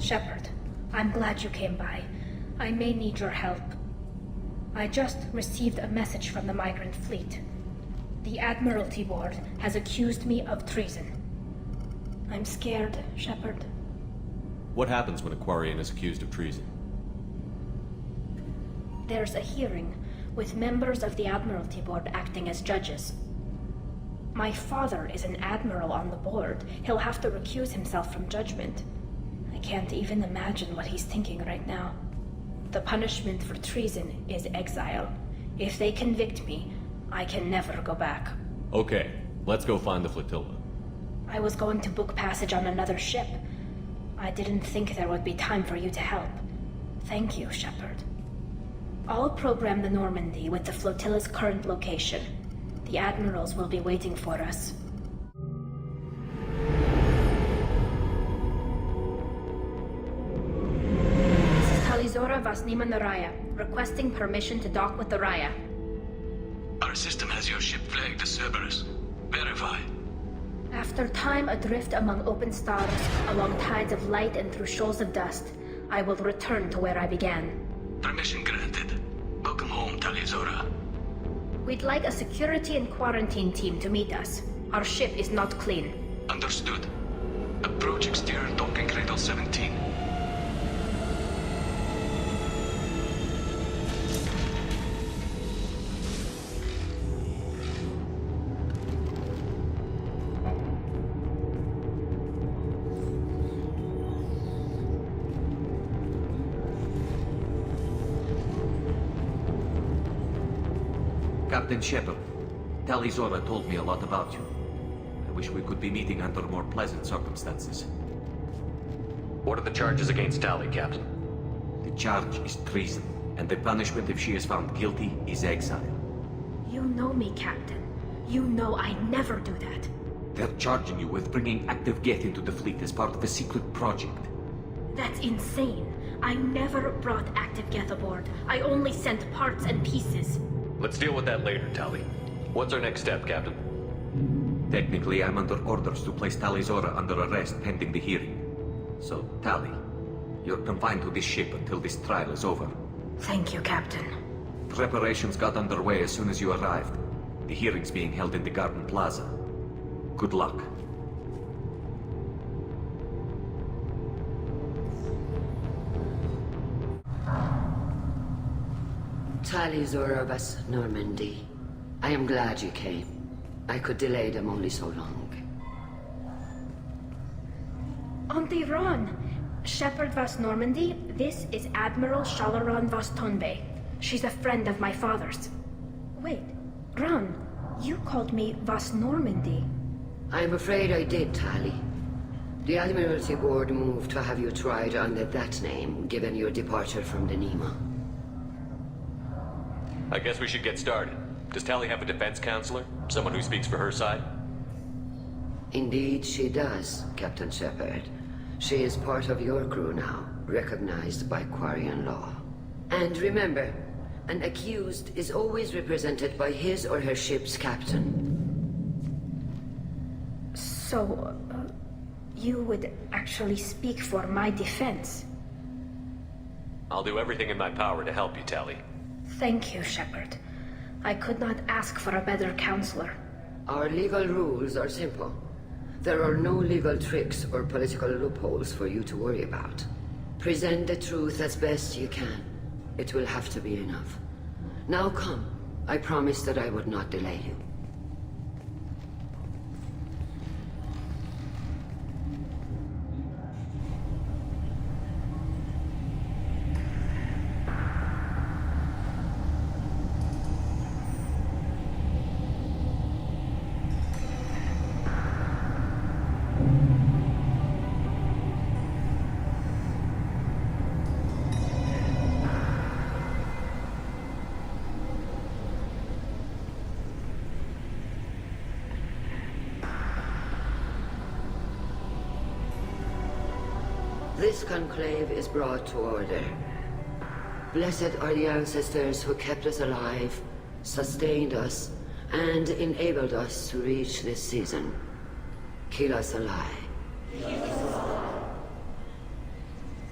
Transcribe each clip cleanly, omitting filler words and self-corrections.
Shepard, I'm glad you came by. I may need your help. I just received a message from the migrant fleet. The Admiralty Board has accused me of treason. I'm scared, Shepard. What happens when a Quarian is accused of treason? There's a hearing, with members of the Admiralty Board acting as judges. My father is an admiral on the board. He'll have to recuse himself from judgment. I can't even imagine what he's thinking right now. The punishment for treason is exile. If they convict me, I can never go back. Okay, let's go find the flotilla. I was going to book passage on another ship. I didn't think there would be time for you to help. Thank you, Shepard. I'll program the Normandy with the flotilla's current location. The admirals will be waiting for us. This is Tali'Zorah Vasnima Naraya, requesting permission to dock with the Raya. Our system has your ship flagged as Cerberus. Verify. After time adrift among open stars, along tides of light and through shoals of dust, I will return to where I began. Permission granted. Welcome home, Tali'Zorah. We'd like a security and quarantine team to meet us. Our ship is not clean. Understood. Approach exterior docking cradle 17. Captain Shepard, Tali'Zorah told me a lot about you. I wish we could be meeting under more pleasant circumstances. What are the charges against Tali, Captain? The charge is treason, and the punishment if she is found guilty is exile. You know me, Captain. You know I never do that. They're charging you with bringing active Geth into the fleet as part of a secret project. That's insane. I never brought active Geth aboard. I only sent parts and pieces. Let's deal with that later, Tali. What's our next step, Captain? Technically, I'm under orders to place Tali'Zorah under arrest pending the hearing. So, Tali, you're confined to this ship until this trial is over. Thank you, Captain. Preparations got underway as soon as you arrived. The hearing's being held in the Garden Plaza. Good luck. Tali'Zorah vas Normandy. I am glad you came. I could delay them only so long. Auntie Ron! Shepard vas Normandy, this is Admiral Shalaran vas Tonbe. She's a friend of my father's. Wait, Ron, you called me vas Normandy. I'm afraid I did, Tali. The Admiralty Board moved to have you tried under that name, given your departure from the Nima. I guess we should get started. Does Tali have a defense counselor? Someone who speaks for her side? Indeed she does, Captain Shepard. She is part of your crew now, recognized by Quarian law. And remember, an accused is always represented by his or her ship's captain. So, you would actually speak for my defense? I'll do everything in my power to help you, Tali. Thank you, Shepard. I could not ask for a better counselor. Our legal rules are simple. There are no legal tricks or political loopholes for you to worry about. Present the truth as best you can. It will have to be enough. Now come. I promised that I would not delay you. This conclave is brought to order. Blessed are the ancestors who kept us alive, sustained us, and enabled us to reach this season. Kill us alive.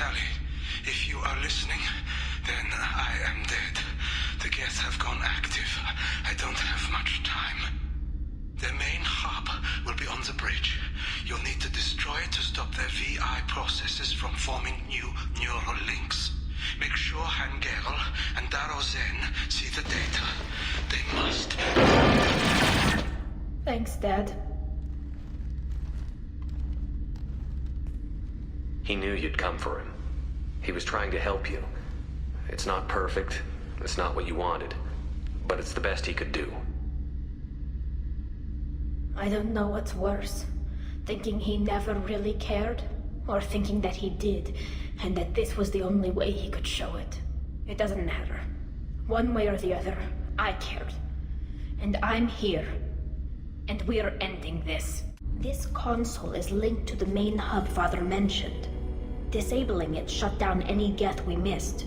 Tali, if you are listening, then I am dead. The Geth have gone active. I don't have much time. Their main hub will be on the bridge. You'll need to destroy it to stop their VI processes from forming new neural links. Make sure Hangerel and Darozen see the data. They must. Thanks, Dad. He knew you'd come for him. He was trying to help you. It's not perfect. It's not what you wanted. But it's the best he could do. I don't know what's worse. Thinking he never really cared, or thinking that he did, and that this was the only way he could show it. It doesn't matter. One way or the other, I cared. And I'm here. And we're ending this. This console is linked to the main hub Father mentioned. Disabling it shut down any Geth we missed.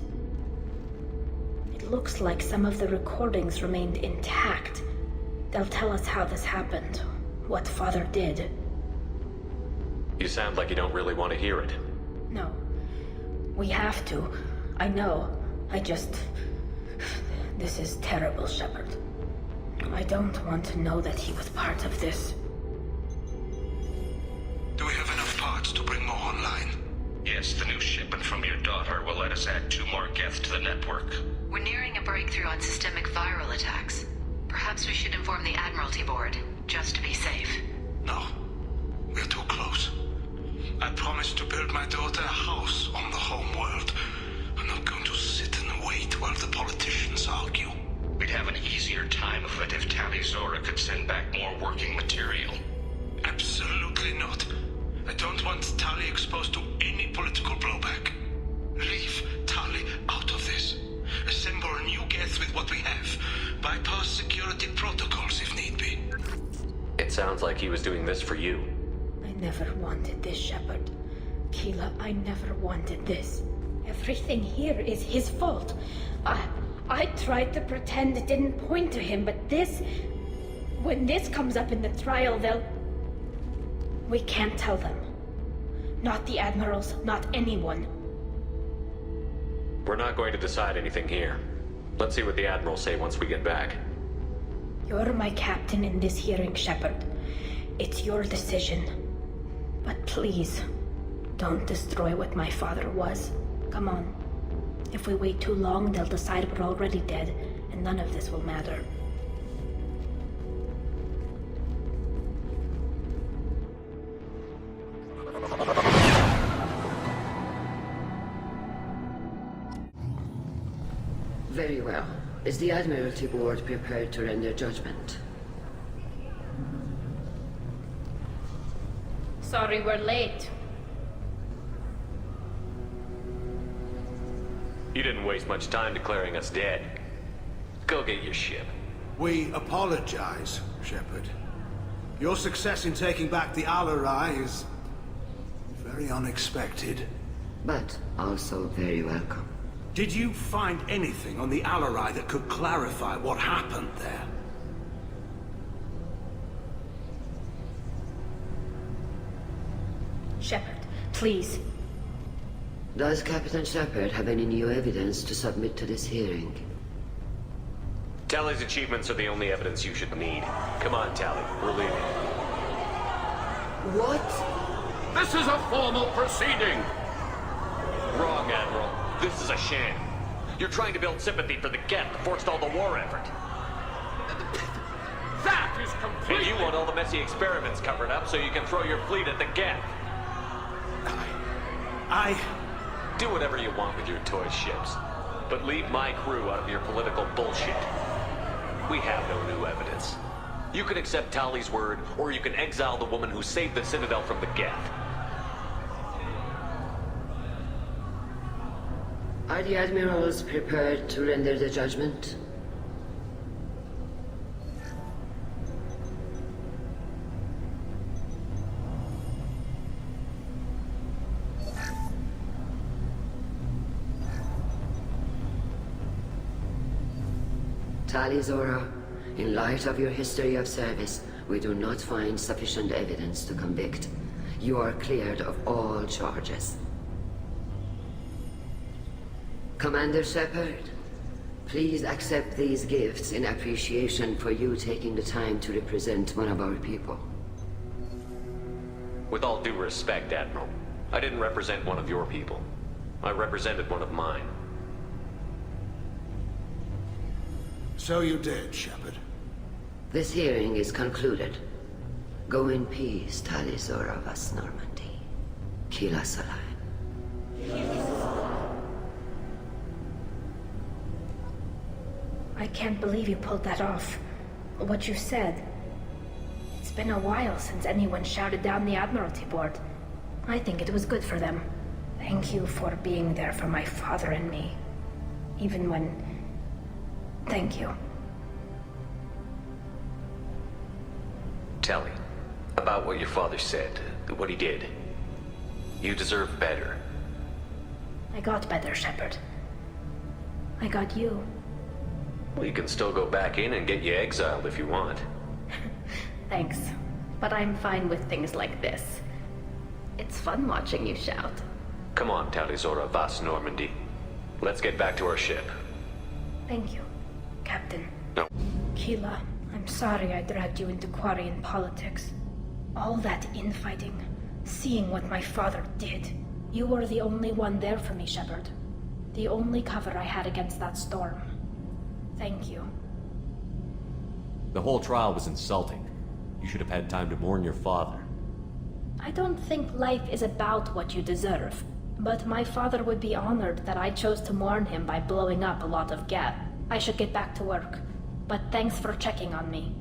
It looks like some of the recordings remained intact. They'll tell us how this happened, what Father did. You sound like you don't really want to hear it. No. We have to. I know. This is terrible, Shepard. I don't want to know that he was part of this. Do we have enough parts to bring more online? Yes, the new shipment from your daughter will let us add 2 more Geth to the network. We're nearing a breakthrough on systemic viral attacks. Perhaps we should inform the Admiralty Board, just to be safe. No. We're too close. I promised to build my daughter a house on the home world. I'm not going to sit and wait while the politicians argue. We'd have an easier time of it if Tali'Zorah could send back more working material. Absolutely not. I don't want Tali exposed to any political blowback. Leave Tali out of this. Assemble a new Geth with what we have. Bypass security protocols if need be. It sounds like he was doing this for you. I never wanted this, Shepard. Keela, I never wanted this. Everything here is his fault. I tried to pretend it didn't point to him, but this... When this comes up in the trial, they'll... We can't tell them. Not the Admirals, not anyone. We're not going to decide anything here. Let's see what the Admirals say once we get back. You're my captain in this hearing, Shepard. It's your decision. But please, don't destroy what my father was. Come on. If we wait too long, they'll decide we're already dead, and none of this will matter. Very well. Is the Admiralty Board prepared to render judgment? Sorry we're late. You didn't waste much time declaring us dead. Go get your ship. We apologize, Shepard. Your success in taking back the Alarai is... very unexpected. But also very welcome. Did you find anything on the Alarai that could clarify what happened there? Shepard, please. Does Captain Shepard have any new evidence to submit to this hearing? Tali's achievements are the only evidence you should need. Come on, Tali. We're leaving. What? This is a formal proceeding! Wrong, Admiral. This is a sham. You're trying to build sympathy for the Geth to forestall the war effort. That is completely... And you want all the messy experiments covered up so you can throw your fleet at the Geth. Do whatever you want with your toy ships. But leave my crew out of your political bullshit. We have no new evidence. You can accept Tali's word, or you can exile the woman who saved the Citadel from the Geth. Are the Admirals prepared to render the judgment? Tali'Zorah, in light of your history of service, we do not find sufficient evidence to convict. You are cleared of all charges. Commander Shepard, please accept these gifts in appreciation for you taking the time to represent one of our people. With all due respect, Admiral, I didn't represent one of your people. I represented one of mine. So you did, Shepard. This hearing is concluded. Go in peace, Tali'Zorah vas Normandy. Kila Salai. I can't believe you pulled that off. What you said. It's been a while since anyone shouted down the Admiralty Board. I think it was good for them. Thank you for being there for my father and me. Even when... Thank you. Tali, about what your father said, what he did. You deserve better. I got better, Shepard. I got you. Well, you can still go back in and get you exiled if you want. Thanks. But I'm fine with things like this. It's fun watching you shout. Come on, Tali'Zorah vas Normandy. Let's get back to our ship. Thank you, Captain. No. Keela, I'm sorry I dragged you into Quarian politics. All that infighting, seeing what my father did. You were the only one there for me, Shepard. The only cover I had against that storm. Thank you. The whole trial was insulting. You should have had time to mourn your father. I don't think life is about what you deserve, but my father would be honored that I chose to mourn him by blowing up a lot of gap. I should get back to work, but thanks for checking on me.